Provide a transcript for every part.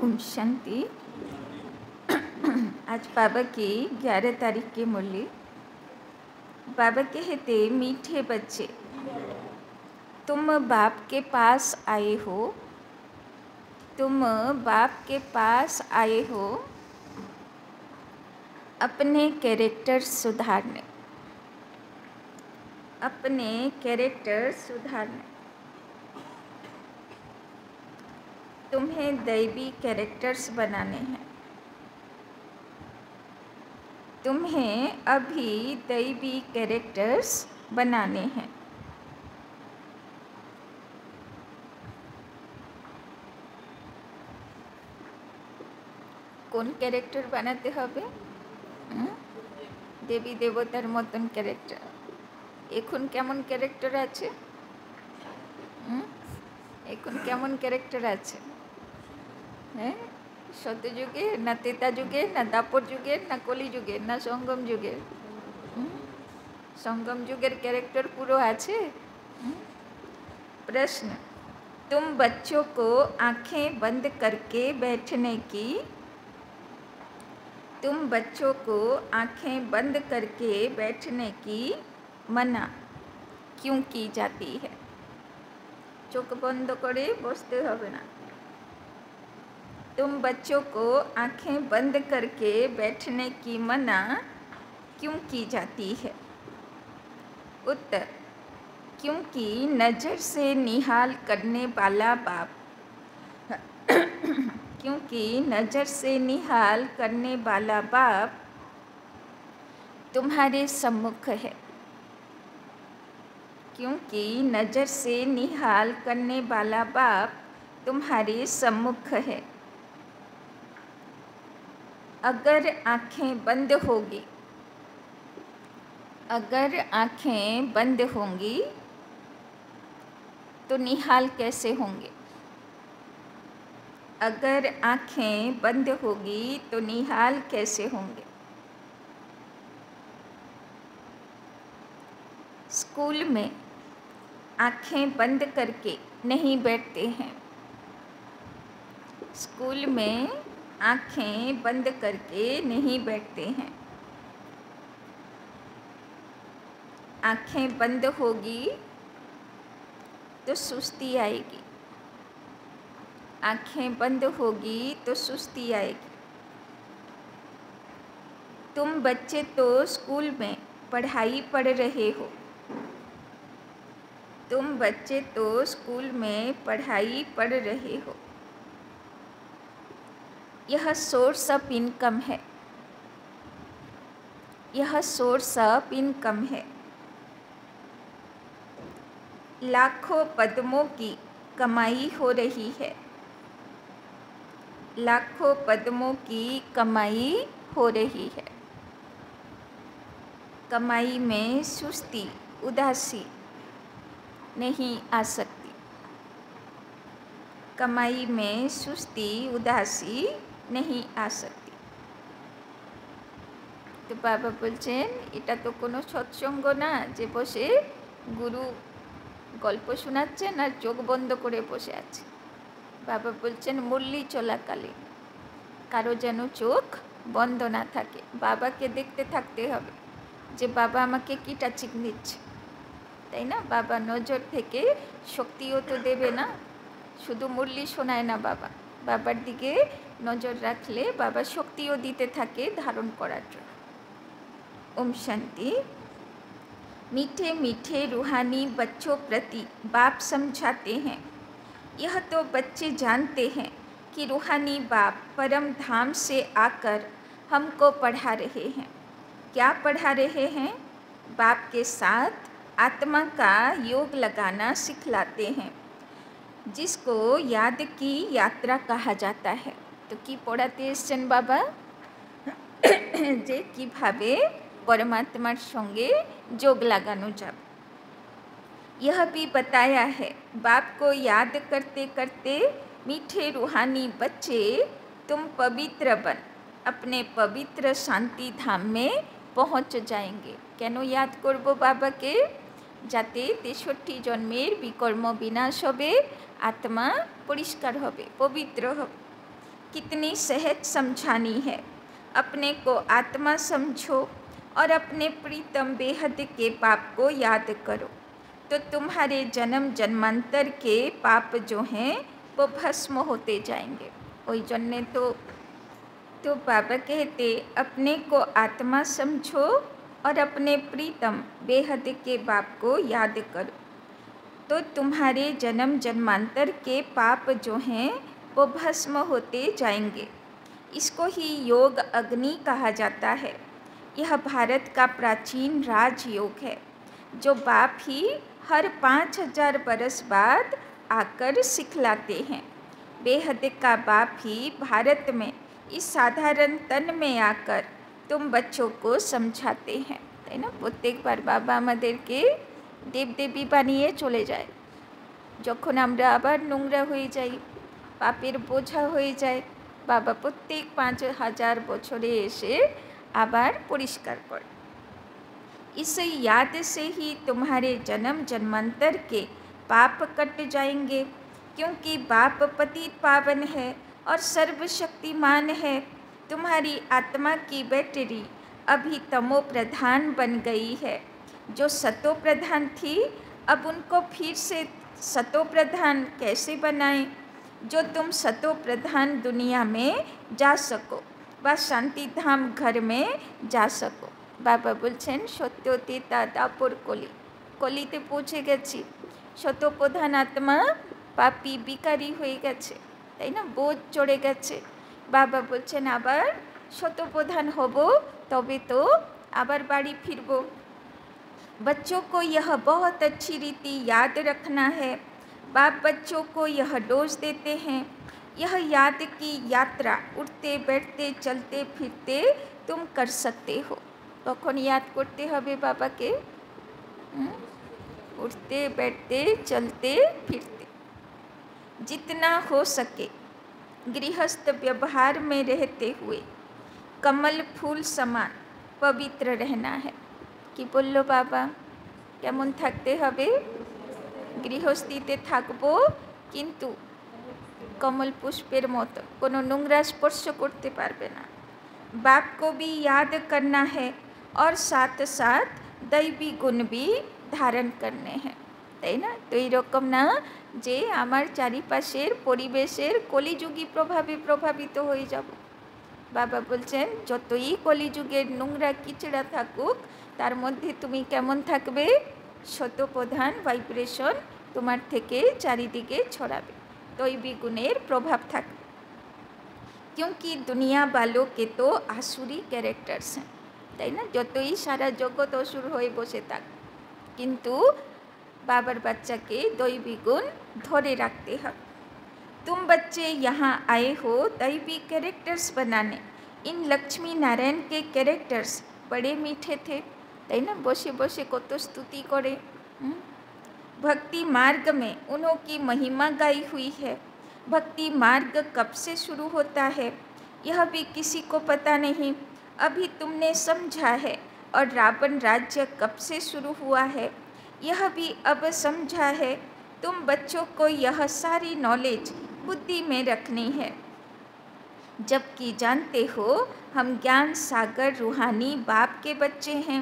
ओम शांति। आज बाबा की 11 तारीख की मुरली। बाबा कहते, मीठे बच्चे, तुम बाप के पास आए हो, तुम बाप के पास आए हो अपने कैरेक्टर सुधारने, अपने कैरेक्टर सुधारने। तुम्हें दैवी कैरेक्टर्स बनाने हैं। तुम्हें अभी दैवी कैरेक्टर्स बनाने हैं। कौन कैरेक्टर बनाते হবে? देवी देवतार मतन कैरेक्टर। एखुन केमन कैरेक्टर आछे? एखुन केमन कैरेक्टर आछे? सत्ययुगे ना त्रेता युगे ना दापर युगे ना कलि युगे ना संगम युगे? संगम युगेर कैरेक्टर पुरो आछे। प्रश्न, तुम बच्चों को आंखें बंद करके बैठने की, तुम बच्चों को आंखें बंद करके बैठने की मना क्यों की जाती है? चोख बंद करे बसते होबे ना। तुम बच्चों को आंखें बंद करके बैठने की मना क्यों की जाती है? उत्तर, क्योंकि नज़र से निहाल करने वाला बाप क्योंकि नज़र से निहाल करने वाला बाप तुम्हारे सम्मुख है। क्योंकि नज़र से निहाल करने वाला बाप तुम्हारे सम्मुख है। अगर आँखें बंद होगी, अगर आँखें बंद होंगी तो निहाल कैसे होंगे? अगर आँखें बंद होगी तो निहाल कैसे होंगे? स्कूल में आँखें बंद करके नहीं बैठते हैं। स्कूल में आँखें बंद करके नहीं बैठते हैं। आँखें बंद होगी तो सुस्ती आएगी। आँखें बंद होगी तो सुस्ती आएगी। तुम बच्चे तो स्कूल में पढ़ाई पढ़ रहे हो। तुम बच्चे तो स्कूल में पढ़ाई पढ़ रहे हो। यह सोर्स ऑफ इनकम है। यह सोर्स ऑफ इनकम है। लाखों पद्मों की कमाई हो रही है। लाखों पद्मों की कमाई हो रही है। कमाई में सुस्ती, उदासी नहीं आ सकती। कमाई में सुस्ती, उदासी नहीं आ सकती। तो बाबा बोलছেন, এটা তো কোনো সৎসঙ্গ না যে বসে গুরু গল্প শোনাচ্ছেন আর চোখ বন্ধ করে বসে আছে। বাবা বলছেন মুরলি চলাকালীন কারো যেন চোখ বন্ধ না থাকে। বাবাকে দেখতে থাকতে হবে যে বাবা আমাকে কি টাচিং দিচ্ছে, তাই না? বাবা নজর থেকে শক্তিও তো দেবে না, শুধু মুরলি শোনায় না বাবা। বাবার দিকে নজর রাখলে বাবা শক্তিও দিতে থাকে धारण করার জন্য। ओम शांति। मीठे मीठे रूहानी बच्चों प्रति बाप समझाते हैं। यह तो बच्चे जानते हैं कि रूहानी बाप परम धाम से आकर हमको पढ़ा रहे हैं। क्या पढ़ा रहे हैं? बाप के साथ आत्मा का योग लगाना सिखलाते हैं, जिसको याद की यात्रा कहा जाता है। तो की पढ़ाते एसेछेन बाबा? जे किभाबे परमात्मार संगे जोग लगानो जाबे। यह भी बताया है, बाप को याद करते करते मीठे रूहानी बच्चे तुम पवित्र बन अपने पवित्र शांति धाम में पहुँच जाएंगे। केनो याद करबो बाबा के? जाते 63 जन्मेर विकर्म विनाश होबे, आत्मा परिष्कार होबे, पवित्र होबे। कितनी सहज समझानी है। अपने को आत्मा समझो और अपने प्रीतम बेहद के पाप को याद करो, तो तुम्हारे जन्म जन्मांतर के पाप जो हैं वो भस्म होते जाएंगे। वही जन्ने तो बाबा कहते अपने को आत्मा समझो और अपने प्रीतम बेहद के पाप को याद करो, तो तुम्हारे जन्म जन्मांतर के पाप जो हैं वो भस्म होते जाएंगे। इसको ही योग अग्नि कहा जाता है। यह भारत का प्राचीन राजयोग है, जो बाप ही हर 5000 बरस बाद आकर सिखलाते हैं। बेहद का बाप ही भारत में इस साधारण तन में आकर तुम बच्चों को समझाते हैं, है ना। प्रत्येक बार बाबा আমাদেরকে দেবদেবী বানিয়ে চলে যায়। যখন আমরা আবার নোংরা হয়ে যাই, পাপের বোঝা হয়ে যায়, বাবা প্রত্যেক 5000 বছরে এসে আবার পরিষ্কার করে। इस याद से ही तुम्हारे जन्म जन्मांतर के पाप कट जाएंगे, क्योंकि बाप पतित पावन है और सर्वशक्तिमान है। तुम्हारी आत्मा की बैटरी अभी तमो प्रधान बन गई है। जो सतो प्रधान थी, अब उनको फिर से सतो प्रधान कैसे बनाएं, जो तुम सतो प्रधान दुनिया में जा सको व शांति धाम घर में जा सको। बाबा बोलছেন সত্যতীত দাপর কলিতে পৌঁছে গেছি। শতপ্রধান আত্মা পাপী বিকারী হয়ে গেছে, তাই না, বোঝ চড়ে গেছে। বাবা বলছেন আবার শতপ্রধান হব, তবে তো আবার বাড়ি ফিরব। बच्चों को यह बहुत अच्छी रीति याद रखना है। बाप बच्चों को यह डोज देते हैं। यह याद की यात्रा उठते बैठते चलते फिरते तुम कर सकते हो। कौन याद करते हबे बाबा के? उठते बैठते चलते फिरते, जितना हो सके गृहस्थ व्यवहार में रहते हुए कमल फूल समान पवित्र रहना है। कि बोलो बाबा, केमन थाकते हबे? गृहस्थीते थाकबो, किन्तु कमल पुष्पेर मतो कोनो नोंगरा स्पर्श करते पारबे ना। बाप को भी याद करना है और साथ साथ दैवी गुण भी धारण करने हैं, তাই না। তো এইরকম না যে আমার চারিপাশের পরিবেশের কলিযুগী প্রভাবে প্রভাবিত হয়ে যাব। বাবা বলছেন যতই কলিযুগের নোংরা কিচড়া থাকুক, তার মধ্যে তুমি কেমন থাকবে? শতপ্রধান ভাইব্রেশন তোমার থেকে চারিদিকে ছড়াবে, दैवी गुणের প্রভাব থাকবে। क्योंकि दुनिया वालों के तो आसुरी कैरेक्टर्स हैं, তাই না। যতই সারা জগৎ অসুর হয়ে বসে থাক, কিন্তু बाबर बच्चा के दैवी गुण धरे रखते हैं। तुम बच्चे यहाँ आए हो दैवी कैरेक्टर्स बनाने। इन लक्ष्मी नारायण के कैरेक्टर्स बड़े मीठे थे, তাই না। বসে বসে কত स्तुति करे। भक्ति मार्ग में उन्हों की महिमा गाई हुई है। भक्ति मार्ग कब से शुरू होता है यह भी किसी को पता नहीं। अभी तुमने समझा है। और रावण राज्य कब से शुरू हुआ है यह भी अब समझा है। तुम बच्चों को यह सारी नॉलेज बुद्धि में रखनी है, जबकि जानते हो हम ज्ञान सागर रूहानी बाप के बच्चे हैं।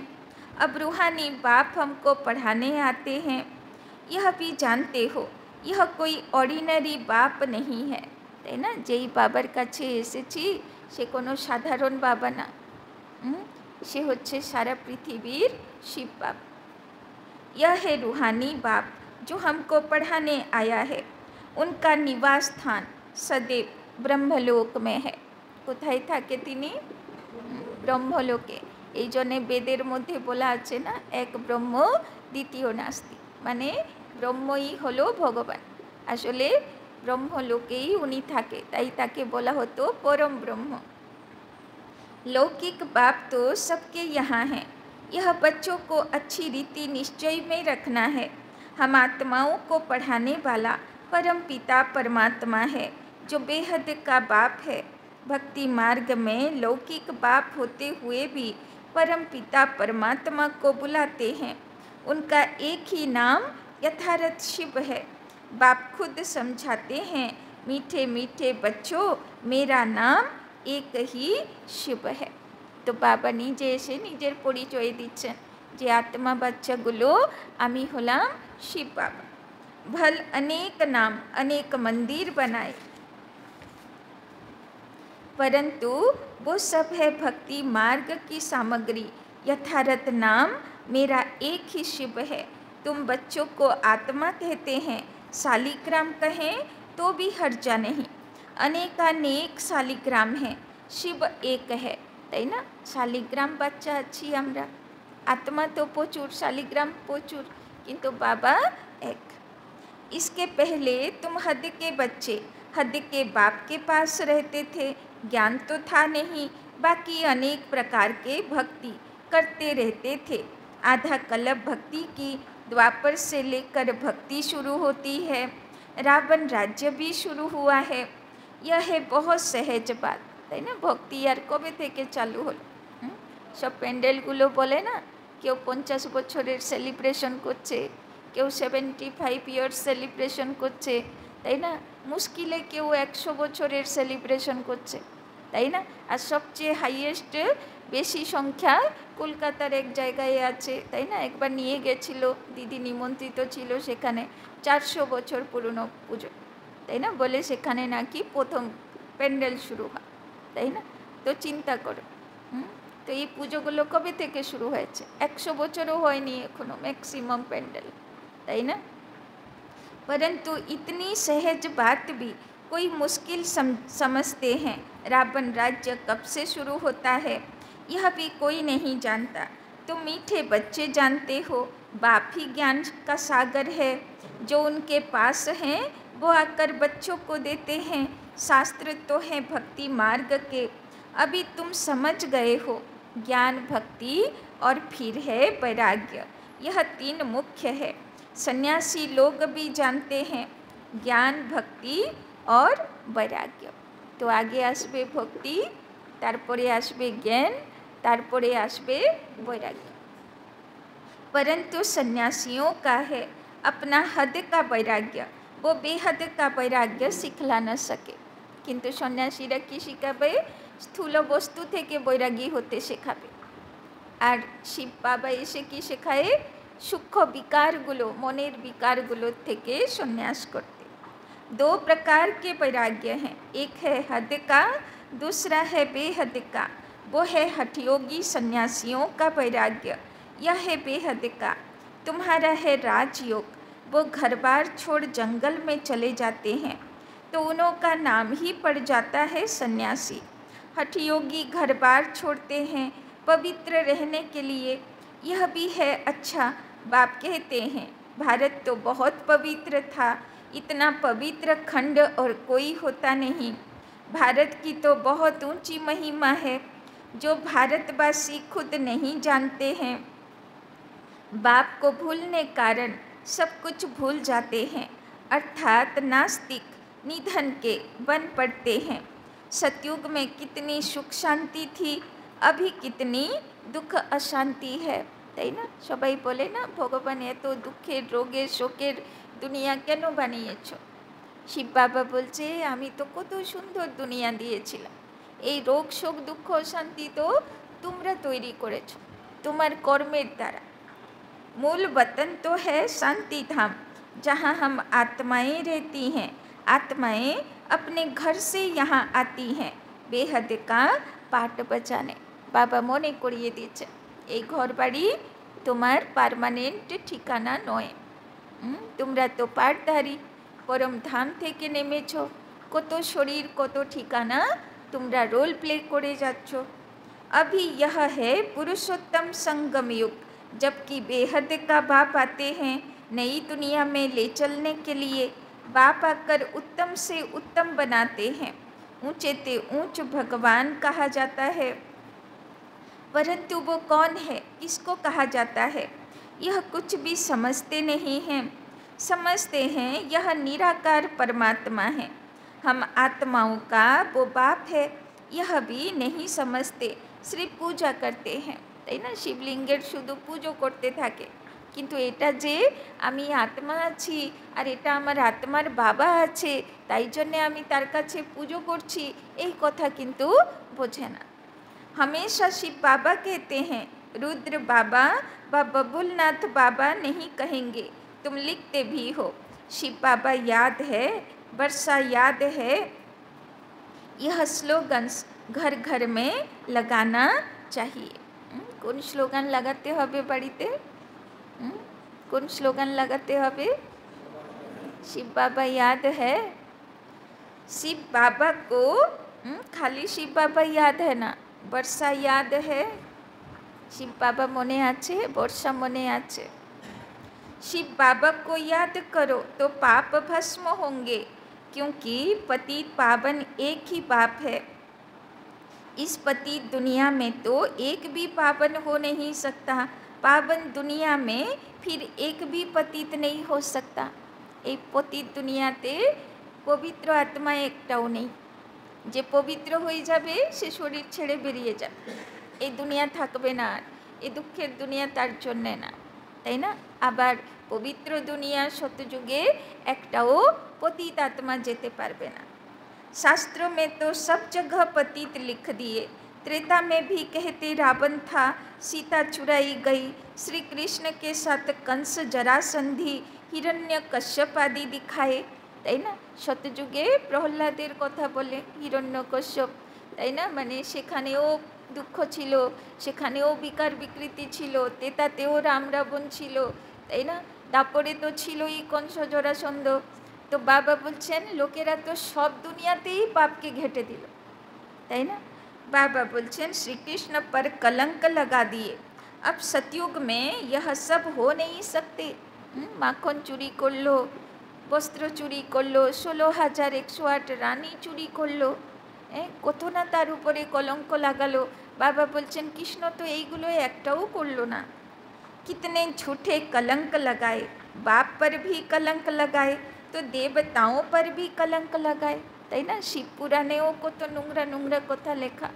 अब रूहानी बाप हमको पढ़ाने आते हैं। यह भी जानते हो यह कोई ऑर्डिनरी बाप नहीं है, তাই না। যেই বাবার কাছে এসেছি সে কোনো সাধারণ বাবা না, সে হচ্ছে সারা পৃথিবীর শিব বাপ। यह है रूहानी बाप जो हमको पढ़ाने आया है। उनका निवास स्थान सदैव ब्रह्मलोक में है। কোথায় থাকে তিনি? ব্রহ্মলোকে। এই জন্যে বেদের মধ্যে বলা আছে না, এক ব্রহ্ম দ্বিতীয় নাস্তি, মানে ব্রহ্মই হলো ভগবান। আসলে ব্রহ্মলোকেই উনি থাকে, তাই তাকে বলা হতো পরম ব্রহ্ম। लौकिक बाप तो सबके यहाँ हैं। यह बच्चों को अच्छी रीति निश्चय में रखना है। हम आत्माओं को पढ़ाने वाला परम पिता परमात्मा है, जो बेहद का बाप है। भक्ति मार्ग में लौकिक बाप होते हुए भी परम पिता परमात्मा को बुलाते हैं। उनका एक ही नाम यथार्थ शिव है। बाप खुद समझाते हैं मीठे मीठे बच्चों मेरा नाम एक ही शिव है। तो बाबा নিজে এসে নিজের পরিচয় দিচ্ছেন যে আত্মা বাচ্চাগুলো আমি হলাম শিব বাবা। भल अनेक नाम अनेक मंदिर बनाए परंतु वो सब है भक्ति मार्ग की सामग्री। यथार्थ नाम मेरा एक ही शिव है। तुम बच्चों को आत्मा कहते हैं, शालिग्राम कहें तो भी हर्जा नहीं। अनेकानेक शालिग्राम हैं, शिव एक है। তাই না? শালিগ্রাম বাচ্চা আছি আমরা, আত্মা তো প্রচুর, শালিগ্রাম প্রচুর, কিন্তু বাবা এক। इसके पहले तुम हद के बच्चे हद के बाप के पास रहते थे, ज्ञान तो था नहीं, बाकी अनेक प्रकार के भक्ति करते रहते थे। आधा कल्प भक्ति की द्वापर से लेकर भक्ति शुरू होती है, रावण राज्य भी शुरू हुआ है। यह है बहुत सहज बात, তাই না? ভক্তি আর কবে থেকে চালু হলো? সব প্যান্ডেলগুলো বলে না, কেউ 50 বছরের সেলিব্রেশন করছে, কেউ 75 ইয়ার্স সেলিব্রেশন করছে, তাই না? মুশকিলে কেউ 100 বছরের সেলিব্রেশন করছে, তাই না? আর সবচেয়ে হাইয়েস্ট বেশি সংখ্যা কলকাতার এক জায়গায় আছে, তাই না? একবার নিয়ে গেছিল, দিদি নিমন্ত্রিত ছিল সেখানে, 400 বছর পুরনো পুজো, তাই না? বলে সেখানে নাকি প্রথম প্যান্ডেল শুরু হয়, তাই না? তো চিন্তা করো, তো এই পুজোগুলো কবে থেকে শুরু হয়েছে? 100 বছরও হয়নি এখনো ম্যাক্সিমাম প্যান্ডেল, তাই না? परंतु इतनी सहज बात भी कोई मुश्किल समझते हैं। रावण राज्य कब से शुरू होता है यह भी कोई नहीं जानता। तुम मीठे बच्चे जानते हो, बाप ही ज्ञान का सागर है। जो उनके पास हैं वो आकर बच्चों को देते हैं। शास्त्र तो हैं भक्ति मार्ग के, अभी तुम समझ गए हो। ज्ञान भक्ति और फिर है वैराग्य, यह 3 मुख्य है। सन्यासी लोग भी जानते हैं ज्ञान भक्ति और वैराग्य। तो आगे आसबे भक्ति, तारपरे आसबे ज्ञान, तारपरे आसबे वैराग्य। परंतु सन्यासियों का है अपना हद का वैराग्य, वो बेहद का वैराग्य सिखला न सके। किंतु सन्यासीरा कि शिखाबे? स्थूल वस्तु थेके वैरागी होते शेखाबे। और शिव बाबा एसे कि शेखाए? सूक्ष्म विकारगुलो, मनेर विकारगुलो थेके संन्यास करते। 2 प्रकार के वैराग्य हैं, एक है हद का, दूसरा है बेहद का। वो है हठयोगी सन्यासियों का वैराग्य, यह है बेहद का। तुम्हारा है राजयोग, वो घर बार छोड़ जंगल में चले जाते हैं तो उन्हों का नाम ही पड़ जाता है सन्यासी। हठयोगी घर बार छोड़ते हैं पवित्र रहने के लिए, यह भी है अच्छा। बाप कहते हैं भारत तो बहुत पवित्र था, इतना पवित्र खंड और कोई होता नहीं। भारत की तो बहुत ऊंची महिमा है जो भारतवासी खुद नहीं जानते हैं। बाप को भूलने कारण सब कुछ भूल जाते हैं, अर्थात नास्तिक निधन के बन पड़ते हैं। सतयुग में कितनी सुख शांति थी, अभी कितनी दुख अशांति है, তাই না? সবাই বলে না ভগবান এত দুঃখের রোগের শোকের দুনিয়া কেন বানিয়েছ? শিব বাবা বলছে আমি তো কত সুন্দর দুনিয়া দিয়েছিলাম, এই রোগ শোক দুঃখ অশান্তি তো তোমরা তৈরি করেছ তোমার কর্মের দ্বারা। मूल वतन तो है शांति धाम, जहाँ हम आत्माएं रहती हैं। आत्माएं अपने घर से यहाँ आती हैं बेहद का पाठ बजाने। बाबा मने करिए दिए এই ঘর বাড়ি তোমার পার্মানেন্ট ঠিকানা নয়। তোমরা তো পাঠধারী, পরম ধাম থেকে নেমেছ, কত শরীর কত ঠিকানা তোমরা रोल प्ले करे যাচ্ছ। अभी यह है पुरुषोत्तम संगम युग, जबकि बेहद का बाप आते हैं नई दुनिया में ले चलने के लिए। बाप आकर उत्तम से उत्तम बनाते हैं, ऊंचे ते ऊंच भगवान कहा जाता है। परंतु वो कौन है, किसको कहा जाता है, यह कुछ भी समझते नहीं हैं। समझते हैं यह निराकार परमात्मा है, हम आत्माओं का वो बाप है, यह भी नहीं समझते। सिर्फ पूजा करते हैं, তাই না? শিবলিঙ্গের শুধু পুজো করতে থাকে, কিন্তু এটা যে আমি আত্মা আছি আর এটা আমার আত্মার বাবা আছে, তাই জন্যে আমি তার কাছে পুজো করছি, এই কথা কিন্তু বোঝে না। हमेशा शिव बाबा कहते हैं, रुद्र बाबा व बबुलनाथ बाबा नहीं कहेंगे, तुम लिखते भी हो। शिव बाबा याद है, वर्षा याद है, यह स्लोगन्स घर घर में लगाना चाहिए। कौन स्लोगान लगाते হবে বাড়িতে? कौन स्लोगान लगाते হবে? शिव बाबा याद है। शिव बाबा को खाली शिव बाबा याद है ना, वर्षा याद है। शिव बाबा मने आछे, वर्षा मने आछे। शिव बाबा को याद करो तो पाप भस्म होंगे, क्योंकि पतित पावन एक ही बाप है। इस पतित दुनिया में तो एक भी पावन हो नहीं सकता, पावन दुनिया में फिर एक भी पतित नहीं हो सकता। এই পতিত দুনিয়াতে পবিত্র আত্মা একটাও নেই। যে পবিত্র হয়ে যাবে সে শরীর ছেড়ে বেরিয়ে যাবে, এই দুনিয়া থাকবে না আর, এই দুঃখের দুনিয়া তার জন্যে না, তাই না? আবার পবিত্র দুনিয়া সত্যযুগে একটাও পতিত আত্মা যেতে পারবে না। शास्त्रों में तो सब जगह पतित लिख दिए। त्रेता में भी कहते रावण था, सीता चुराई गई, श्री कृष्ण के साथ कंस जरासंधि हिरण्य कश्यप आदि दिखाए, তাই না? সত্যযুগে প্রহ্লাদের কথা বলে হিরণ্যকশ্যপ, তাই না? মানে সেখানেও দুঃখ ছিল, সেখানেও বিকার বিকৃতি ছিল, তেতাতেও রাম রাবণ ছিল, তাই না? তারপরে তো ছিলই কংস জরাসন্ধ। तो बाबा बोलছেন লোকেরা তো সব দুনিয়াতেই পাপকে ঘেটে দিল, তাই না? बाबा बोलছেন श्री कृष्ण पर कलंक लगा दिए, अब सतयुग में यह सब हो नहीं सकते। মাখন চুরি করলো, বস্ত্র চুরি করলো, 16,108 রানী চুরি করলো, কত না তার উপরে কলঙ্ক লাগালো। বাবা বলছেন কৃষ্ণ তো এইগুলো একটাও করলো না। कितने झूठे कलंक लगाए, बाप पर भी कलंक लगाए, तो देवताओं पर भी कलंक लगाए, তাই না? শিব পুরাণেও কত নোংরা নোংরা কথা লেখা।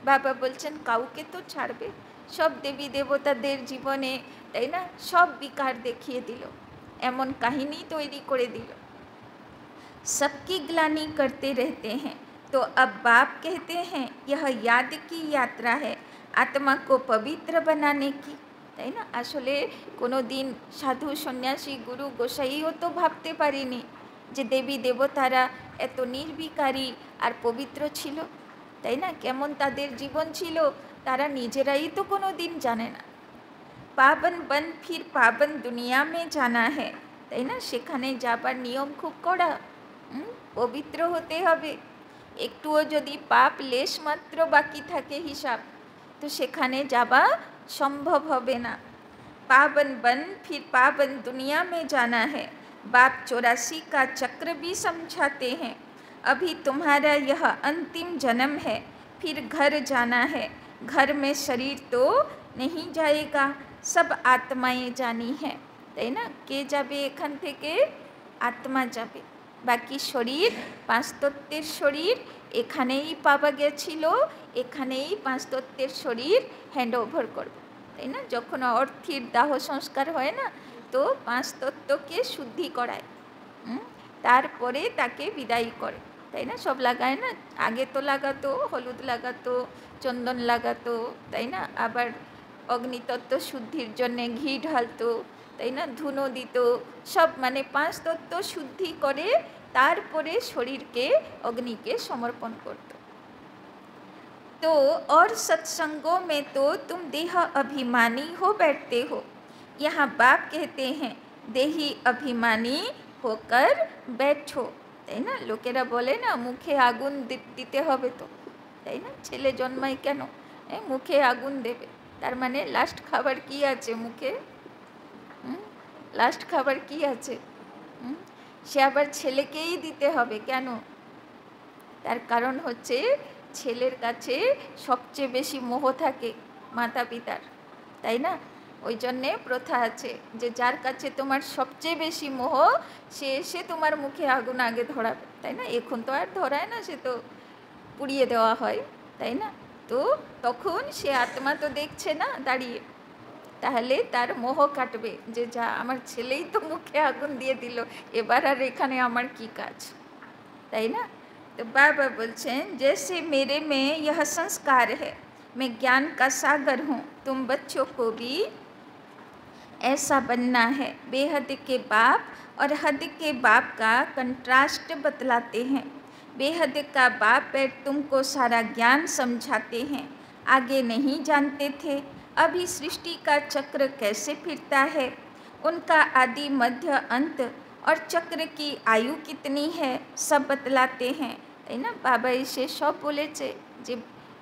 বাবা বলছেন কাউকে তো ছাড়বে, সব দেবী দেবতাদের জীবনে, তাই না, সব বিকার দেখিয়ে দিল, এমন কাহিনী তৈরি করে দিল। सबकी ग्लानि करते रहते हैं, तो अब बाप कहते हैं यह याद की यात्रा है, आत्मा को पवित्र बनाने की, তাই না? আসলে কোনো দিন সাধু সন্ন্যাসী গুরু গোসাইও তো ভাবতে পারিনি যে দেবী দেবতারা এত নির্বিকারী আর পবিত্র ছিল, তাই না? কেমন তাদের জীবন ছিল তারা নিজেরাই তো কোনো দিন জানে না। পাবন বন ফির পাবন দুনিয়া মে জানা হ্যাঁ, তাই না? সেখানে যাবার নিয়ম খুব কড়া, পবিত্র হতে হবে। একটুও যদি পাপ লেশ মাত্র বাকি থাকে হিসাব, তো সেখানে যাবা संभव होबे ना। पावन बन फिर पावन दुनिया में जाना है, बाप 84 का चक्र भी समझाते हैं। अभी तुम्हारा यह अंतिम जन्म है, फिर घर जाना है, घर में शरीर तो नहीं जाएगा, सब आत्माएं जानी है, তাই না? কে যাবে এখান থেকে? আত্মা যাবে। বাকি শরীর, পাঁচ তত্ত্বের শরীর এখানেই পাওয়া গেছিল, এখানেই পাঁচ তত্ত্বের শরীর হ্যান্ড ওভার করবে, তাই না? যখন অর্থের দাহ সংস্কার হয় না, তো পাঁচ তত্ত্বকে শুদ্ধি করায়, তারপরে তাকে বিদায় করে, তাই না? সব লাগায় না, আগে তো লাগাতো হলুদ লাগাতো, চন্দন লাগাতো, তাই না? আবার অগ্নিতত্ত্ব শুদ্ধির জন্যে ঘি ঢালতো, তাই না? ধুনো দিত, সব মানে পাঁচ তত্ত্ব শুদ্ধি করে তারপরে শরীরকে অগ্নিকে সমর্পণ করত। तो और सत्संगों में तो तुम देह अभिमानी हो बैठते हो, यहाँ बाप कहते हैं देही अभिमानी होकर बैठो, তাই না? লোকেরা বলে না মুখে আগুন দিতে হবে, তো তাই না? ছেলে জন্মায় কেন? মুখে আগুন দেবে, তার মানে লাস্ট খাবার কি আছে মুখে? লাস্ট খাবার কি আছে? সে আবার ছেলেকেই দিতে হবে কেন? তার কারণ হচ্ছে ছেলের কাছে সবচেয়ে বেশি মোহ থাকে মাতা পিতার, তাই না? ওই জন্যে প্রথা আছে যে যার কাছে তোমার সবচেয়ে বেশি মোহ সে এসে তোমার মুখে আগুন আগে ধরাবে, তাই না? এখন তো আর ধরায় না, সে তো পুড়িয়ে দেওয়া হয়, তাই না? তো তখন সে আত্মা তো দেখছে না দাঁড়িয়ে, তাহলে তার মোহ কাটবে যে যা আমার ছেলেই তো মুখে আগুন দিয়ে দিল, এবার আর এখানে আমার কি কাজ, তাই না? तो बाबा बोलते हैं जैसे मेरे में यह संस्कार है, मैं ज्ञान का सागर हूँ, तुम बच्चों को भी ऐसा बनना है। बेहद के बाप और हद के बाप का कंट्रास्ट बतलाते हैं। बेहद का बाप तुमको सारा ज्ञान समझाते हैं, आगे नहीं जानते थे अभी सृष्टि का चक्र कैसे फिरता है, उनका आदि मध्य अंत और चक्र की आयु कितनी है सब बतलाते हैं, তাই না? বাবা এসে সব বলেছে যে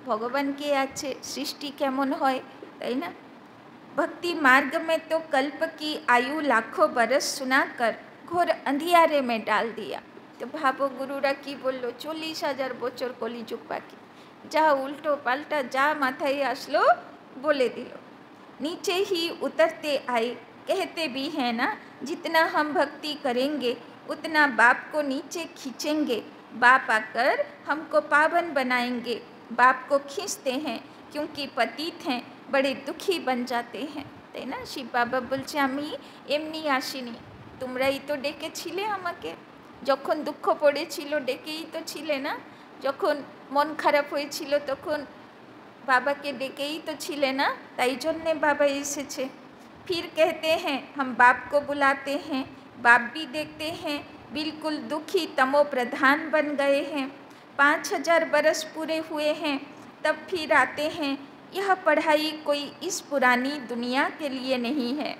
ভগবান কে আছে, সৃষ্টি কেমন হয়, তাই না? भक्ति मार्ग में तो कल्प की आयु लाखों बरस सुनाकर घोर अंधियारे में डाल दिया। तो भावो गुरुरा की बोलो 40,000 বছর কলিযুগ বাকি, যা उल्टो पाल्टा जा माथाय आसलो बोले दिलो। नीचे ही उतरते आए, कहते भी हैं ना जितना हम भक्ति करेंगे उतना बाप को नीचे खींचेंगे, बाप आकर हमको पावन बनाएंगे। बाप को खींचते हैं क्योंकि पतित हैं, बड़े दुखी बन जाते हैं, তাই না? শিব বাবা বলছে আমি এমনি আসিনি, তোমরাই তো ডেকেছিলে আমাকে, যখন দুঃখ পড়েছিল ডেকেই তো ছিলে না, যখন মন খারাপ হয়েছিল তখন বাবাকে ডেকেই তো ছিলে না, তাই জন্যে বাবা এসেছে। फिर कहते हैं हम बाप को बुलाते हैं, बाप भी देखते हैं बिल्कुल दुखी तमो प्रधान बन गए हैं। 5,000 बरस पूरे हुए हैं तब फिर आते हैं। यह पढ़ाई कोई इस पुरानी दुनिया के लिए नहीं है,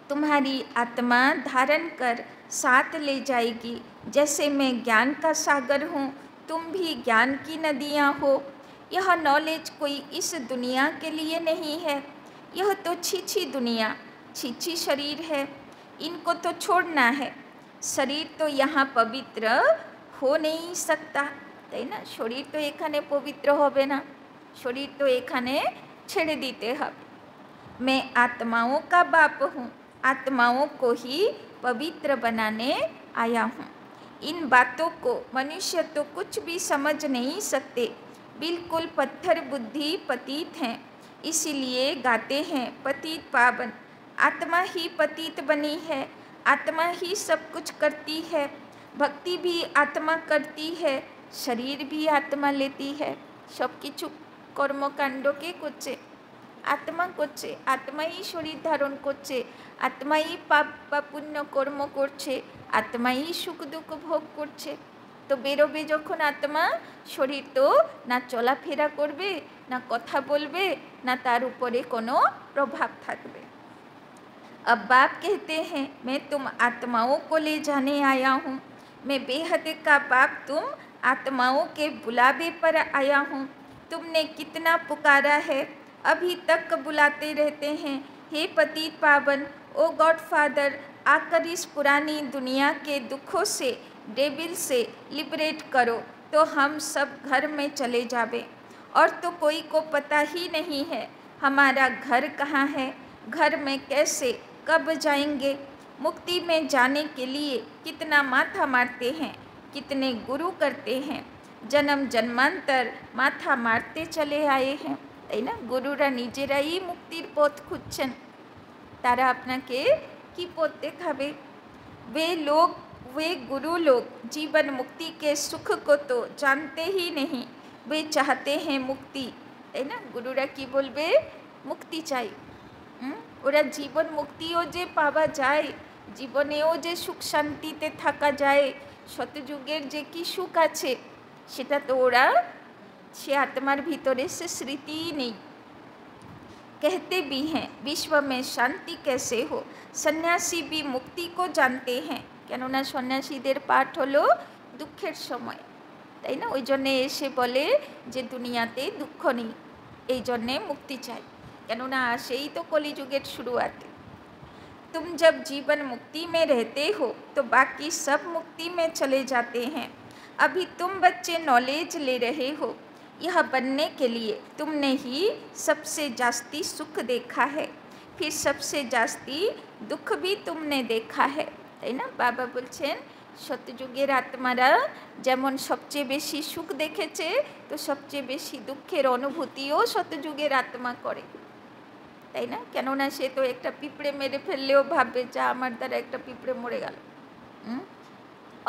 तुम्हारी आत्मा धारण कर साथ ले जाएगी। जैसे मैं ज्ञान का सागर हूँ, तुम भी ज्ञान की नदियाँ हो। यह नॉलेज कोई इस दुनिया के लिए नहीं है, यह तो छीछी दुनिया, छीछी शरीर है, इनको तो छोड़ना है। शरीर तो यहाँ पवित्र हो नहीं सकता, তাই না? শরীর তো এখানে পবিত্র হবে না, শরীর তো এখানে ছেড়ে দিতে হবে। मैं आत्माओं का बाप हूँ, आत्माओं को ही पवित्र बनाने आया हूँ। इन बातों को मनुष्य तो कुछ भी समझ नहीं सकते, बिल्कुल पत्थर बुद्धि पतित हैं, इसीलिए गाते हैं पतित पावन। आत्मा ही पतित बनी है, आत्मा ही सब कुछ करती है, भक्ति भी आत्मा करती है, शरीर भी आत्मा लेती है। सब কিছু কর্মকাণ্ডকে করছে আত্মা, করছে আত্মাই শরীর ধারণ করছে, আত্মাই পাপ বা পুণ্য কর্ম করছে, আত্মাই সুখ দুঃখ ভোগ করছে। তো বেরোবে যখন আত্মা, শরীর তো না চলাফেরা করবে, না কথা বলবে, না তার উপরে কোনো প্রভাব থাকবে। अब बाप कहते हैं मैं तुम आत्माओं को ले जाने आया हूँ, मैं बेहद का बाप तुम आत्माओं के बुलावे पर आया हूँ। तुमने कितना पुकारा है, अभी तक बुलाते रहते हैं, हे पतित पावन, ओ गॉड फादर, आकर इस पुरानी दुनिया के दुखों से, डेविल से लिबरेट करो, तो हम सब घर में चले जावे। और तो कोई को पता ही नहीं है हमारा घर कहाँ है, घर में कैसे कब जाएंगे। मुक्ति में जाने के लिए कितना माथा मारते हैं, कितने गुरु करते हैं, जन्म जन्मांतर माथा मारते चले आए हैं, তাই না? গুরুরা নিজেরাই মুক্তির পথ খুঁজছেন, তারা আপনাকে কি পথ দেখাবে? वे गुरु लोग जीवन मुक्ति के सुख को तो जानते ही नहीं, वे चाहते हैं मुक्ति, তাই না? গুরুরা কি বলবে? মুক্তি চাই। ওরা জীবন মুক্তিও যে পাওয়া যায়, জীবনেও যে সুখ শান্তিতে থাকা যায়, শতযুগের যে কি সুখ আছে সেটা তো ওরা, সে আত্মার ভিতরে সে স্মৃতি নেই। कहते भी हैं विश्व में शांति कैसे हो, सन्यासी भी मुक्ति को जानते हैं, কেননা সন্ন্যাসীদের পাঠ হলো দুঃখের সময়, তাই না? ওই জন্যে এসে বলে যে দুনিয়াতে দুঃখ নেই, এই জন্যে মুক্তি চাই, কেননা আসেই তো কলিযুগের শুরুয়াতে। तुम जब जीवन मुक्ति में रहते हो तो बाकी सब मुक्ति में चले जाते हैं। अभी तुम बच्चे नॉलेज ले रहे हो, यह बनने के लिए तुमने ही सबसे जास्ती सुख देखा है, फिर सबसे जास्ती दुख भी तुमने देखा है, তাই না? বাবা বলছেন সত্যযুগের আত্মারা যেমন সবচেয়ে বেশি সুখ দেখেছে, তো সবচেয়ে বেশি দুঃখের অনুভূতিও সত্যযুগের আত্মা করে, তাই না? কেননা সে তো একটা পিঁপড়ে মেরে ফেললেও ভাববে যা আমার দ্বারা একটা পিঁপড়ে মরে গেল।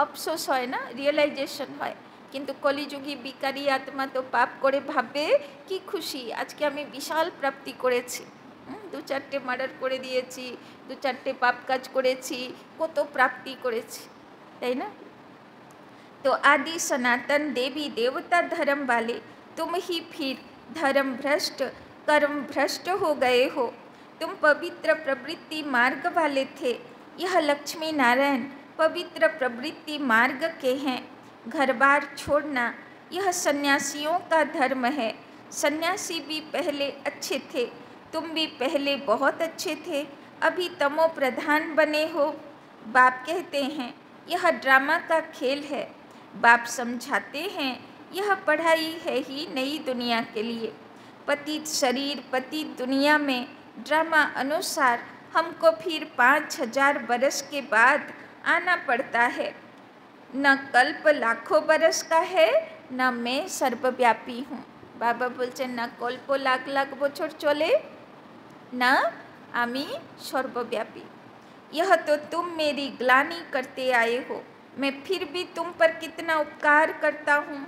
অফসোস হয় না, রিয়েলাইজেশন হয়। কিন্তু কলিযুগী বিকারী আত্মা তো পাপ করে ভাববে কি খুশি, আজকে আমি বিশাল প্রাপ্তি করেছি, 2-4টে মার্ডার করে দিয়েছি, 2-4টে পাপ কাজ করেছি, কত প্রাপ্তি করেছি, তাই না? तो आदि सनातन देवी देवता धर्म वाले तुम ही फिर धर्म भ्रष्ट कर्म भ्रष्ट हो गए हो। तुम पवित्र प्रवृत्ति मार्ग वाले थे, यह लक्ष्मी नारायण पवित्र प्रवृत्ति मार्ग के हैं। घर बार छोड़ना यह सन्यासियों का धर्म है। सन्यासी भी पहले अच्छे थे, तुम भी पहले बहुत अच्छे थे, अभी तमो प्रधान बने हो। बाप कहते हैं यह ड्रामा का खेल है। बाप समझाते हैं यह पढ़ाई है ही नई दुनिया के लिए। पतित शरीर पतित दुनिया में ड्रामा अनुसार हमको फिर 5000 बरस के बाद आना पड़ता है। न कल्प लाखों बरस का है, न मैं सर्वव्यापी हूँ। बाबा बोलते न कल्प लाख लाख बछर चले, न आमी सर्वव्यापी। यह तो तुम मेरी ग्लानि करते आए हो, मैं फिर भी तुम पर कितना उपकार करता हूँ।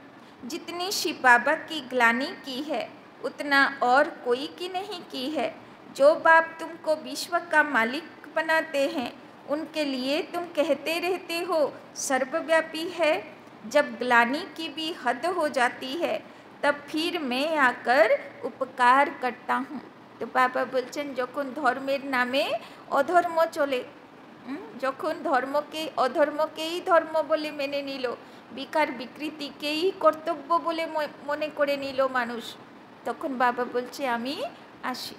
जितनी शिव बाबा की ग्लानि की है उतना और कोई की नहीं की है। जो बाप तुमको विश्व का मालिक बनाते हैं उनके लिए तुम कहते रहते हो सर्वव्यापी है। जब ग्लानि की भी हद हो जाती है तब फिर मैं आकर उपकार करता हूँ। तो बाबा बोलছেন যখন ধর্মের নামে অধর্ম চলে, যখন ধর্মকে অধর্মকেই ধর্ম বলে মেনে নিল, বিকার বিকৃতিকেই কর্তব্য বলে মনে করে নিল মানুষ, তখন বাবা বলছে আমি আসি।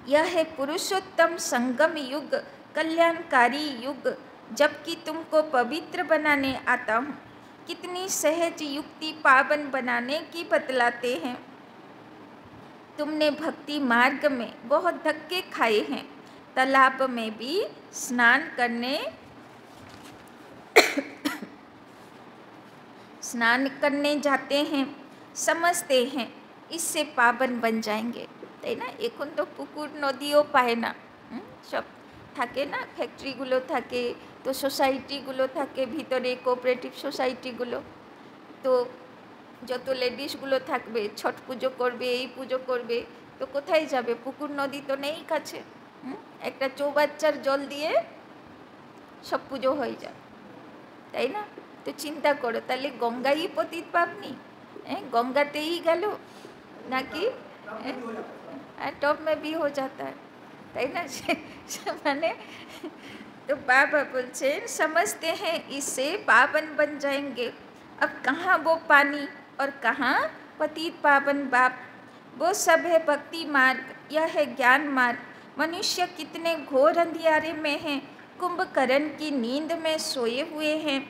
यह है पुरुषोत्तम संगम युग, कल्याणकारी युग, जबकि तुमको पवित्र बनाने आता हूँ। कितनी सहज युक्ति पावन बनाने की बतलाते हैं। तुमने भक्ति मार्ग में बहुत धक्के खाए हैं, तालाब में भी स्नान करने जाते हैं, समझते हैं इससे पावन बन जाएंगे, তাই না? এখন তো পুকুর নদীও পায় না, সব থাকে না, ফ্যাক্টরিগুলো থাকে, তো সোসাইটিগুলো থাকে ভিতরে, কোঅপারেটিভ সোসাইটিগুলো, তো যত লেডিসগুলো থাকবে ছট পুজো করবে, এই পুজো করবে, তো কোথায় যাবে? পুকুর নদী তো নেই কাছে, একটা চৌবাচ্চার জল দিয়ে সব পুজো হয়ে যায়, তাই না? তো চিন্তা করো তাহলে গঙ্গাই পতিত পাবনি, গঙ্গাতেই গেল নাকি टॉप में भी हो जाता है, তাই না? माने तो बाबा बोलते समझते हैं इससे पावन बन जाएंगे। अब कहाँ वो पानी और कहाँ पतित पावन बाप, वो सब है भक्ति मार्ग, यह है ज्ञान मार्ग। मनुष्य कितने घोर अंधियारे में हैं, कुंभकर्ण की नींद में सोए हुए हैं,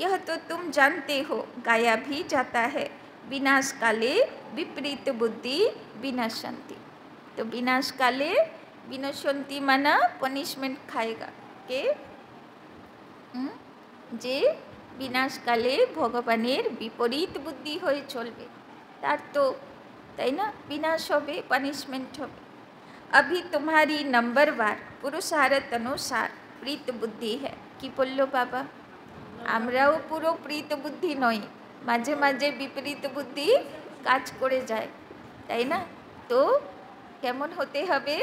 यह तो तुम जानते हो। गाया भी जाता है विनाश काले विपरीत बुद्धि विनशंति। तो विनाश काले विनशंति माना पनिशमेंट खाएगा के जे विनाश काले भगवानेर विपरीत बुद्धि हये चलबे, तार तो ताई ना विनाश होबे, पनिशमेंट होबे। अभी तुम्हारी नंबरवार पुरुषार्थ अनुसार प्रीत बुद्धि है। कि बोल्लो बाबा? आमराओ पुरो प्रीत बुद्धि नई, माझे माझे विपरीत बुद्धि काज करे जाए, ताई ना? तो केमन होते हबे?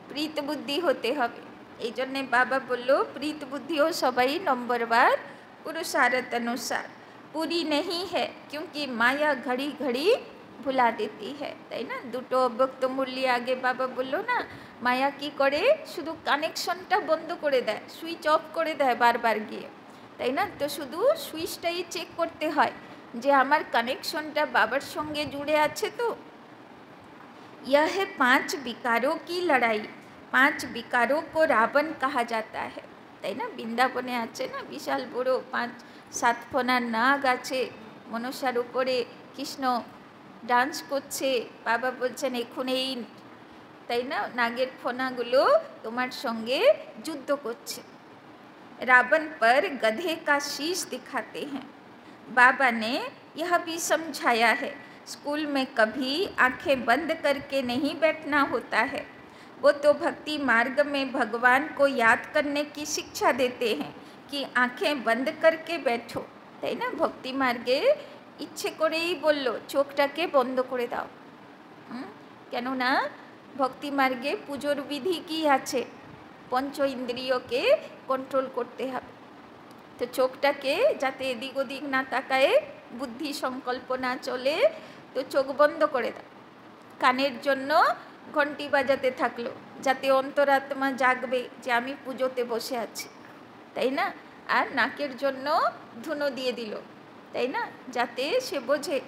प्रीत बुद्धि होते हबे। এই জন্যে बाबा बोलो प्रीत बुद्धिओ सबाई नम्बरवार पुरुषार्थ अनुसार पूरी नहीं है, क्योंकि माया घड़ी घड़ी भुला देती है, ताई ना? दुटो अव्यक्त मूल्य आगे बाबा बोलो ना, माया की करे शुधु कानेक्शनटा बंद करे देय, सुइच अफ करे देय बार बार गिये, ताई ना? तो शुधु सुइचटाई चेक करते हय जे आमार कानेक्शनटा बाबार संगे जुड़े आछे। तो यह है 5 विकारों की लड़ाई। 5 विकारों को रावण कहा जाता है, ताई ना? बृंदावने आछे ना विशाल बड़ो 5-7 फोनार नाग आछे, मनसार उपरे कृष्ण डांस करछे, बाबा बोलছেন एखुनेই, ताई ना? नागेर फोनागुलो तोमार संगे युद्ध करछे। रावण पर गधे का शीश दिखाते हैं। बाबा ने यह भी समझाया है स्कूल में कभी आंखें बंद करके नहीं बैठना होता है। वो तो भक्ति मार्ग में भगवान को याद करने की शिक्षा देते हैं कि आंखें बंद करके बैठो, তাই না? ভক্তি মার্গে ইচ্ছে করেই বলল চোখটাকে বন্ধ করে দাও। কেননা ভক্তি মার্গে পুজোর বিধি কি আছে? পঞ্চ ইন্দ্রিয়কে কন্ট্রোল করতে হবে। তো চোখটাকে যাতে এদিক ওদিক না তাকায়, বুদ্ধি সংকল্প না চলে, তো চোখ বন্ধ করে দাও। কানের জন্য ঘন্টি বাজাতে থাকলো যাতে অন্তরাত্মা জাগবে যে আমি পুজোতে বসে আছি, তাই না? আর নাকের জন্য ধুনো দিয়ে দিল, তাই না? যাতে সে বোঝে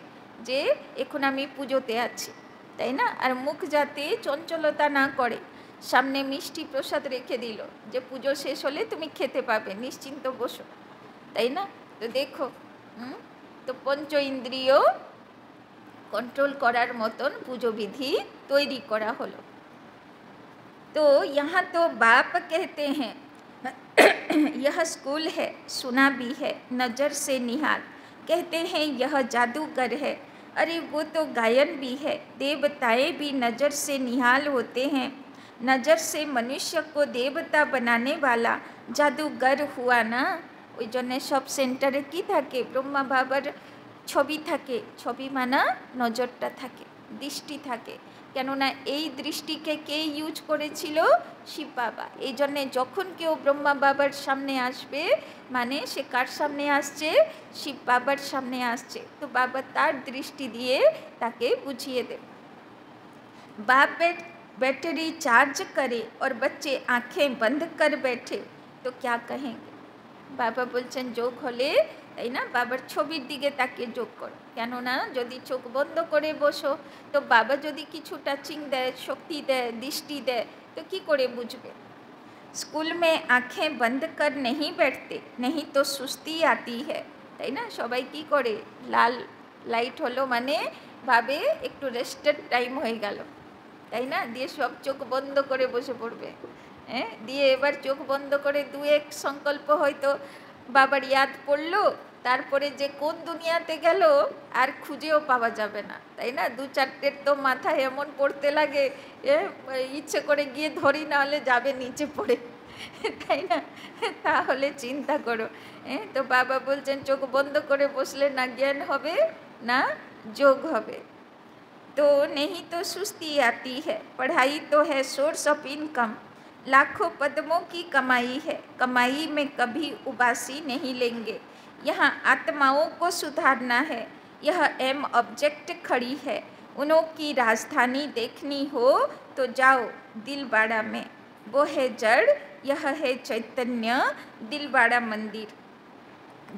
যে এখন আমি পুজোতে আছি, তাই না? আর মুখ যাতে চঞ্চলতা না করে, সামনে মিষ্টি প্রসাদ রেখে দিল যে পুজো শেষ হলে তুমি খেতে পাবে, নিশ্চিন্ত বসো, তাই না? তো দেখো, তো পঞ্চ ইন্দ্রিয় कंट्रोल करार मतन पूजो विधि तैरी करा हलो। तो यहाँ तो बाप कहते हैं यह स्कूल है, सुना भी है, नज़र से निहाल। कहते हैं यह जादूगर है, अरे वो तो गायन भी है। देवताएं भी नज़र से निहाल होते हैं। नज़र से मनुष्य को देवता बनाने वाला जादूगर हुआ ना। ওই জন্যে সব সেন্টারে কী থাকে? ব্রহ্মা বাবার ছবি থাকে। ছবি মানা নজরটা থাকে, দৃষ্টি থাকে। কেননা এই দৃষ্টিকে কে ইউজ করেছিল? শিব বাবা। এই জন্যে যখন কেউ ব্রহ্মা বাবার সামনে আসবে, মানে সে কার সামনে আসছে? শিব বাবার সামনে আসছে। তো বাবা তার দৃষ্টি দিয়ে তাকে বুঝিয়ে দেবে। बाप बैटरी चार्ज करे और बच्चे आँखें बंद कर बैठे तो क्या कहेंगे? बाबा बोलছেন যোগ হলে, তাই না, বাবার ছবির দিকে তাকিয়ে যোগ করো। কেননা যদি চোখ বন্ধ করে বসো, তো বাবা যদি কিছু টাচিং দেয়, শক্তি দেয়, দৃষ্টি দেয়, তো কি করে বুঝবে? স্কুল में आँखें बंद कर नहीं बैठते, नहीं तो सुस्ती आती है, তাই না? সবাই কি করে? লাল লাইট হলো মানে ভাবে একটু রেস্টের টাইম হয়ে গেল, তাই না? দিয়ে সব চোখ বন্ধ করে বসে পড়বে। হ্যাঁ, দিয়ে এবার চোখ বন্ধ করে দু এক সংকল্প হয়তো বাবার ইয়াদ পড়লো, তারপরে যে কোন দুনিয়াতে গেল আর খুঁজেও পাওয়া যাবে না, তাই না? দু চারটের তো মাথায় এমন পড়তে লাগে, ইচ্ছে করে গিয়ে ধরি, না হলে যাবে নিচে পড়ে, তাই না? তাহলে চিন্তা করো। তো বাবা বলছেন চোখ বন্ধ করে বসলে না জ্ঞান হবে, না যোগ হবে। तो नहीं तो सुस्ती आती है। पढ़ाई तो है सोर्स ऑफ इनकम, लाखों पद्मों की कमाई है। कमाई में कभी उबासी नहीं लेंगे। यहाँ आत्माओं को सुधारना है, यह एम ऑब्जेक्ट खड़ी है। उन्हों की राजधानी देखनी हो तो जाओ दिलवाड़ा में, वो है जड़, यह है चैतन्य दिलवाड़ा मंदिर।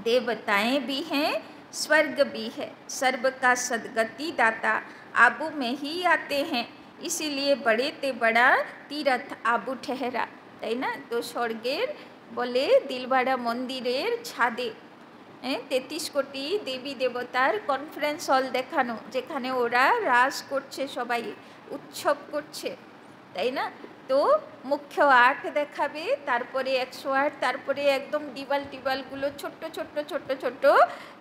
देवताएं भी हैं, स्वर्ग भी है, सर्व का सदगति दाता आबू में ही आते हैं, इसीलिए बड़े ते बड़ा तीर्थ आबू ठहरा, তাই না? তো স্বর্গের বলে দিলবাড়া মন্দিরের ছাদে 33 কোটি দেবী দেবতার কনফারেন্স হল দেখানো, যেখানে ওরা রাস করছে, সবাই উৎসব করছে, তাই না? তো মুখ্য 8 দেখাবে, তারপরে 108, তারপরে একদম দিবাল টিবালগুলো ছোট্ট ছোট্ট ছোট্ট ছোট্ট,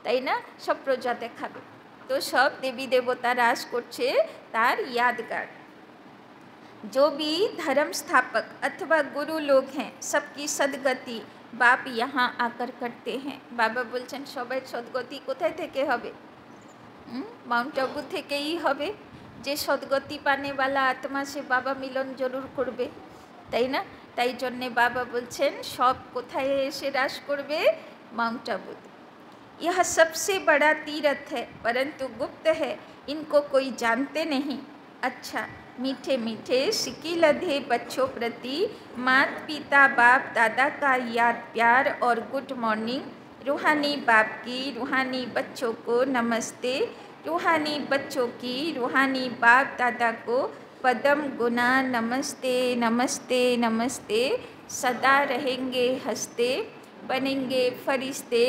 তাই না, সব প্রজা দেখাবে। तो सब देवी देवता राज করছে তার यादगार। जो भी धर्म स्थापक अथवा गुरु लोग हैं, सबकी सदगति बाप यहाँ आकर करते हैं। बाबा বলছেন সবাই সদগতি কোথায় থেকে হবে? মাউন্ট আবু থেকেই হবে। যে সদগতি পানেওয়ালা আত্মা সে বাবা মিলন জরুর করবে, তাই না? তাই জন্যে বাবা বলছেন সব কোথায় এসে রাস করবে? মাউন্ট আবু। यह सबसे बड़ा तीर्थ है, परंतु गुप्त है, इनको कोई जानते नहीं। अच्छा, मीठे मीठे सिक्की लधे बच्चों प्रति मात पिता बाप दादा का याद प्यार और गुड मॉर्निंग। रूहानी बाप की रूहानी बच्चों को नमस्ते, रूहानी बच्चों की रूहानी बाप दादा को पदम गुना नमस्ते नमस्ते नमस्ते। सदा रहेंगे हंसते, बनेंगे फरिश्ते,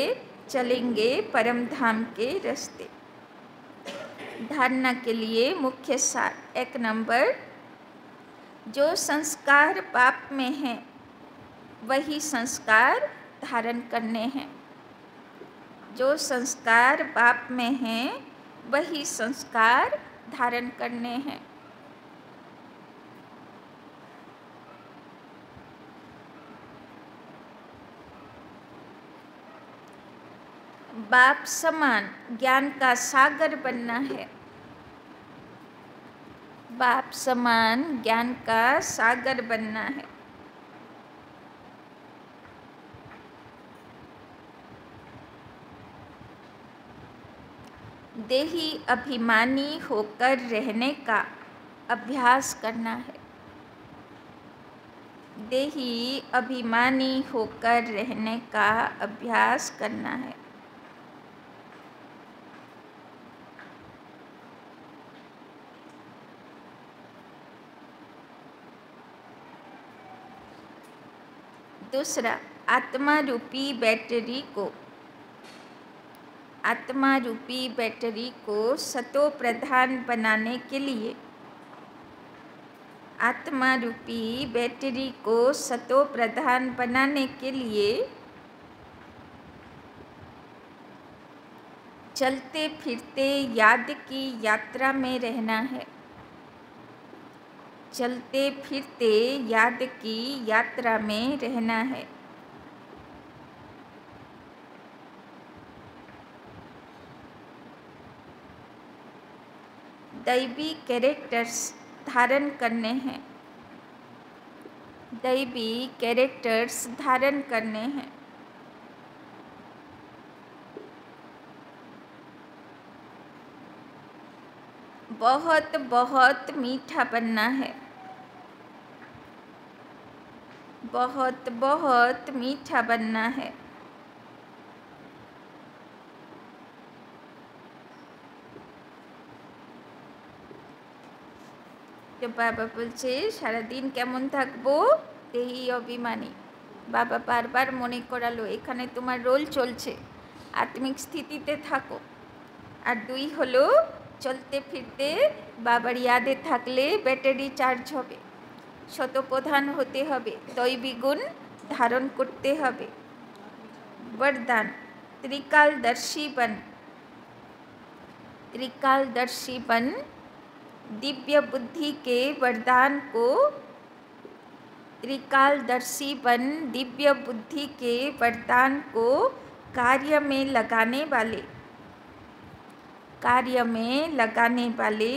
चलेंगे परम धाम के रास्ते। धारणा के लिए मुख्य सार। 1 नंबर, जो संस्कार बाप में हैं वही संस्कार धारण करने हैं। जो संस्कार बाप में हैं वही संस्कार धारण करने हैं। बाप समान ज्ञान का सागर बनना है। बाप समान ज्ञान का सागर बनना है। देही अभिमानी होकर रहने का अभ्यास करना है। देही अभिमानी होकर रहने का अभ्यास करना है। दूसरा, आत्मा रूपी बैटरी को सतो प्रधान बनाने के लिए, आत्मा रूपी बैटरी को सतो प्रधान बनाने के लिए चलते फिरते याद की यात्रा में रहना है। चलते फिरते याद की यात्रा में रहना है। दैवी कैरेक्टर्स धारण करने हैं। दैवी कैरेक्टर्स धारण करने हैं। बहुत बहुत मीठा बनना है। बहुत बहुत मीठा बनना है। तो बाबा बोलছে সারাদিন কেমন থাকবো, দেহি অভিমানী। বাবা বারবার মনে করালো এখানে তোমার রোল চলছে, আত্মিক স্থিতিতে থাকো। আর 2 হলো চলতে ফিরতে বাবার ইয়াদে থাকলে ব্যাটারি চার্জ হবে। শতপ্রধান হতে হবে, দৈবী গুণ ধারণ করতে হবে। वरदान, त्रिकालदर्शी बन दिव्य बुद्धि के वरदान को, त्रिकालदर्शी बन दिव्य बुद्धि के वरदान को कार्य में लगाने वाले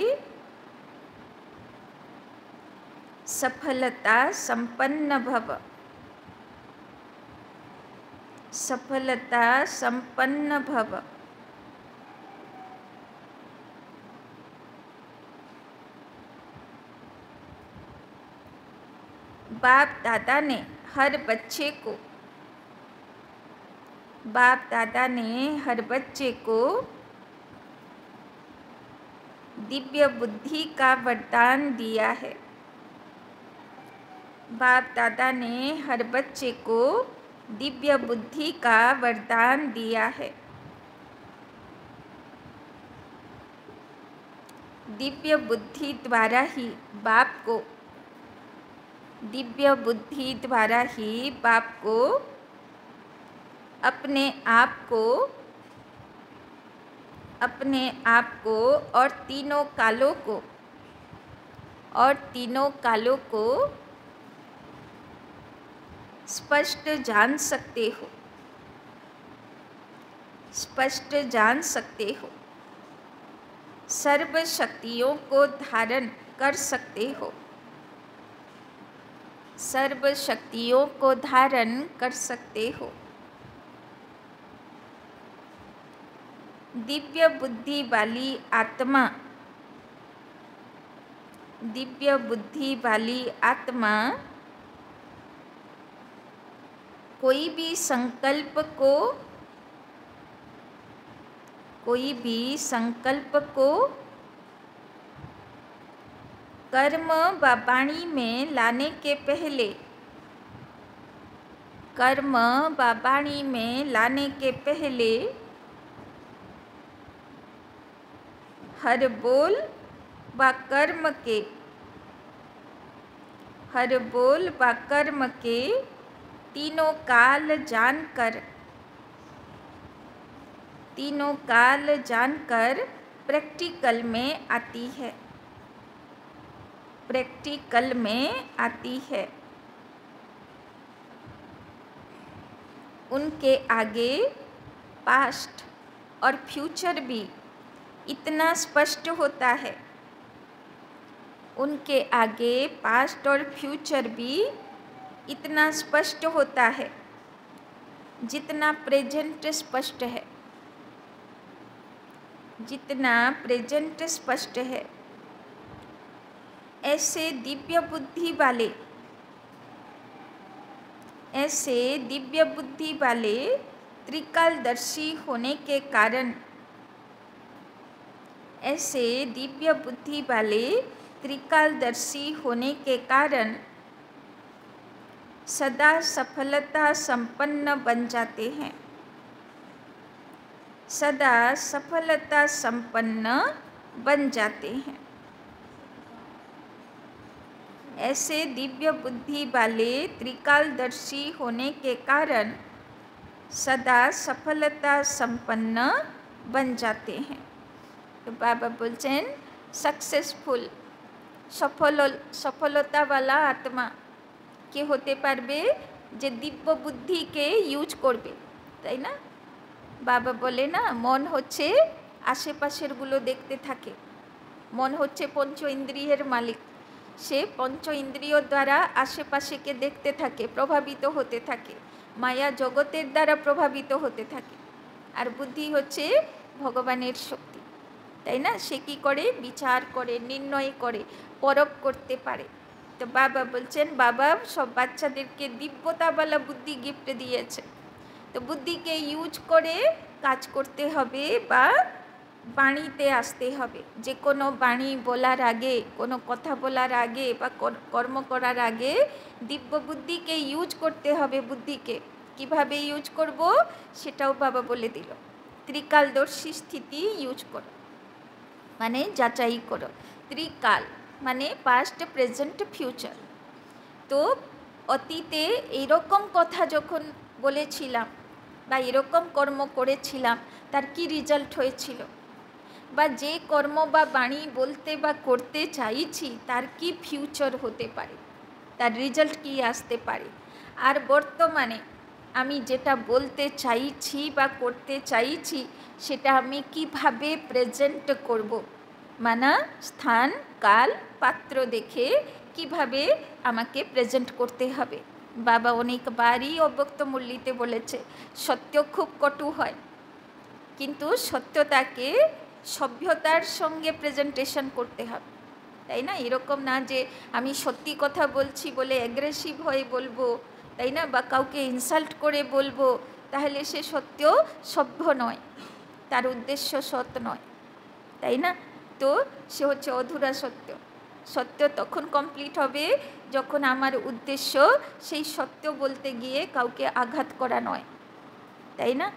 सफलता संपन्न भव। बाप दादा ने हर बच्चे को दिव्य बुद्धि का वरदान दिया है। बाप दादा ने हर बच्चे को दिव्य बुद्धि का वरदान दिया है। दिव्य बुद्धि द्वारा ही बाप को अपने आप को और तीनों कालों को स्पष्ट जान सकते हो। सर्व शक्तियों को धारण कर सकते हो। सर्व शक्तियों को धारण कर सकते हो। दिव्य बुद्धि वाली आत्मा कोई भी संकल्प को कर्म व वाणी में लाने के पहले हर बोल व कर्म के तीनों काल जानकर प्रैक्टिकल में आती है, प्रैक्टिकल में आती है। उनके आगे पास्ट और फ्यूचर भी इतना स्पष्ट होता है, उनके आगे पास्ट और फ्यूचर भी इतना स्पष्ट होता है जितना प्रेजेंट स्पष्ट है, जितना प्रेजेंट स्पष्ट है। ऐसे दिव्य बुद्धि वाले, ऐसे दिव्य बुद्धि वाले त्रिकालदर्शी होने के कारण, ऐसे दिव्य बुद्धि वाले त्रिकालदर्शी होने के कारण सदा सफलता संपन्न बन जाते हैं, सदा सफलता संपन्न बन जाते हैं। ऐसे दिव्य बुद्धि वाले त्रिकालदर्शी होने के कारण सदा सफलता संपन्न बन जाते हैं। तो बाबा बोलते हैं सक्सेसफुल, सफलता वाला आत्मा के होते पारबे जे दिव्य बुद्धि के यूज करबे, ताई ना। बाबा बोले ना मन होच्छे आशेपाशेरगुलो देखते थाके, मन होच्छे पंच इंद्रियेर मालिक, से पंच इंद्रिय द्वारा आशेपाशे के देखते थाके, प्रभावित होते थाके, माया जगतेर द्वारा प्रभावित होते थाके। और बुद्धि होच्छे भगवानेर शक्ति, ताई ना। से कि करे विचार करे, निर्णय करे, परख करते पारे। तो बाबा बोलছেন बाबा सब बाच्चादेरके दिव्यतावाला बुद्धि गिफ्ट दिएছে, तो बुद्धि के यूज करे काज करते हबे बा बाणीते आसते हबे। जे कोनो बाणी बोलार आगे, कोनो कथा बोलार आगे बा कर्म करार आगे दिव्य बुद्धि के यूज करते हबे। बुद्धि के किभाबे यूज करब सेटाओ बाबा बोले दिल। त्रिकालदर्शी स्थिति यूज करो माने जाचाई करो। त्रिकाल माने पास्ट प्रेजेंट फ्यूचर। तो अतीते एरकम कथा जखन बोलेछिलाम बा एरकम कर्म करेछिलाम तार कि रिजल्ट हयेछिलो, बा जे कर्म बा बाणी बोलते बा करते चाइछि तार कि फ्यूचर होते पारे, तार रिजल्ट कि आसते पारे। आर बर्तमाने आमी जेटा बोलते चाइछि बा करते चाइछि सेटा आमी किभाबे प्रेजेंट करब, माना स्थान काल पात्र देखे किभाबे आमाके प्रेजेंट करते हबे। बाबा अनेक बारी अव्यक्त मुरलीते बोलेছে सत्य खूब कटु হয়, किन्तु सत्यताके सभ्यतार संगे प्रेजेंटेशन करते हबे, ताई ना। एरकम ना जे आमी सत्यि कथा बोलছি बोले एग्रेसिव हये बोलबो, ताई ना, बा काउके इनसाल्ट करे बोलबो, ताहले से सत्य सभ्य नय, तार उद्देश्य सत् नय, ताई ना। तो से होच्छे अधूरा सत्य। सत्य तखन कमप्लीट हबे जखन आमार उद्देश्य सेई सत्य बोलते गिये काउके आघात करा नय, ताई ना।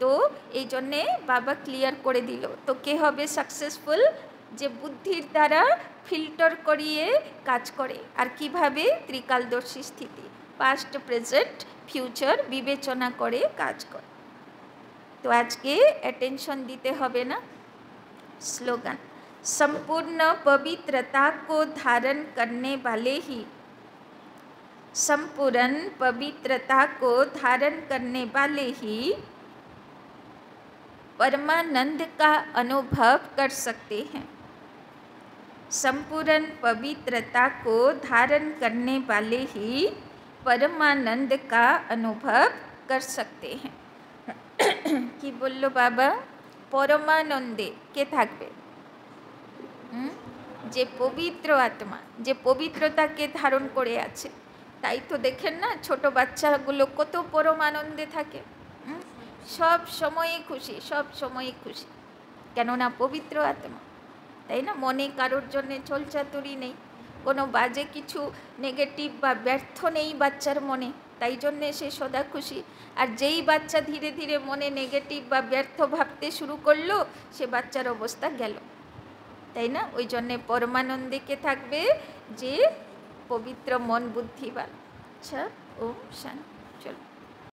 तो एई जन्ने बाबा क्लियर करे दिल। तो के हबे सक्सेसफुल, जे बुद्धिर द्वारा फिल्टर करिए काज करे और किभाबे त्रिकालदर्शी स्थिति पास्ट प्रेजेंट फ्यूचर विवेचना करे काज करे। तो आज के अटेंशन दीते हबे ना। स्लोगन, संपूर्ण पवित्रता को धारण करने वाले ही, संपूर्ण पवित्रता को धारण करने वाले ही परमानंद का अनुभव कर सकते हैं। संपूर्ण पवित्रता को धारण करने वाले ही परमानंद का अनुभव कर सकते हैं। कि बोलो बाबा, परमानंदे के थाकबे जे पवित्र आत्मा, जे पवित्रता के धारण करे आछे। ताई तो देखें ना छोटो बाच्चागुलो कत परम आनंदे थाके, सब समय खुशी, सब समय खुशी, केनना पवित्र आत्मा, ताई ना। मने कारोर जन्य चलचातुरी नेই, कोनो बाजे किछु नेगेटिव बा व्यर्थ नेই बाच्चार मने, ताई जन्य से सदा खुशी। और जेई बाच्चा धीरे धीरे मने नेगेटिव बा व्यर्थ भाबते शुरू करलो से बाच्चार अवस्था गेल, ताई ना। ओई जन्य परमानंदे के थाकबे जे पवित्र मन बुद्धिवान। अच्छा, ओम शांति। चलो।